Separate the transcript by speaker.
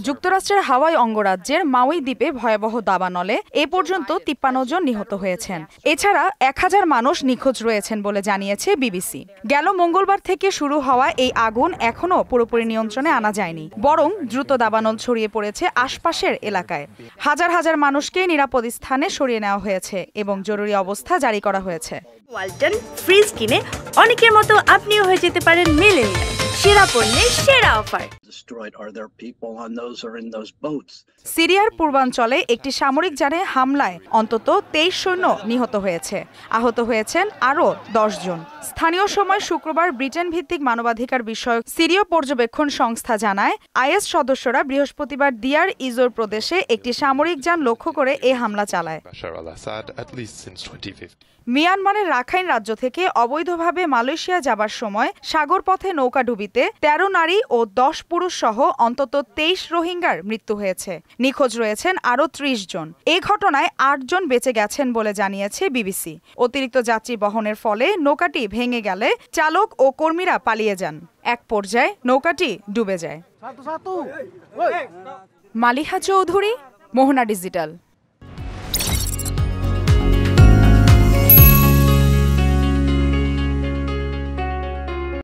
Speaker 1: যুক্তরাষ্ট্রের হাওয়াই অঙ্গরাজ্যের মাউই দ্বীপে ভয়াবহ দাবানলে এ পর্যন্ত 53 জন নিহত হয়েছেন। এছাড়া 1000 মানুষ নিখোঁজ রয়েছেন বলে জানিয়েছে বিবিসি। গেল মঙ্গলবার থেকে শুরু হওয়া এই আগুন এখনও পুরোপুরি নিয়ন্ত্রণে আনা যায়নি, বরং দ্রুত দাবানল ছড়িয়ে পড়েছে আশপাশের এলাকায়। হাজার হাজার মানুষকে নিরাপদ স্থানে সরিয়ে নেওয়া হয়েছে এবং জরুরি অবস্থা জারি করা হয়েছে।
Speaker 2: ওয়ালটন ফ্রিজ কিনে অনেকের মতো আপনিও হয়ে যেতে পারেন মিলেনিয়াল। সেরা পণ্যের সেরা অফার।
Speaker 1: সিরিয়ার পূর্বাঞ্চলে একটি সামরিক যানে হামলায় অন্তত 23 সৈন্য নিহত হয়েছে, আহত হয়েছেন আরও 10 জন। স্থানীয় সময় শুক্রবার ব্রিটেন ভিত্তিক মানবাধিকার বিষয়ক সিরীয় পর্যবেক্ষণ সংস্থা জানায়, আইএস সদস্যরা বৃহস্পতিবার দিয়ার ইজোর প্রদেশে একটি সামরিক যান লক্ষ্য করে এ হামলা চালায়। মিয়ানমারের রাখাইন রাজ্য থেকে অবৈধভাবে মালয়েশিয়া যাবার সময় সাগরপথে নৌকাডুবিতে 13 নারী ও 10 পুরুষ সহ অন্তত 23 রোহিঙ্গার মৃত্যু হয়েছে। নিখোঁজ রয়েছেন আরও 30 জন। এই ঘটনায় 8 জন বেঁচে গেছেন বলে জানিয়েছে বিবিসি। অতিরিক্ত যাত্রী বহনের ফলে নৌকাটি ভেঙে গেলে চালক ও কর্মীরা পালিয়ে যান। এক পর্যায়ে নৌকাটি ডুবে যায়। মালিহা চৌধুরী, মোহনা ডিজিটাল।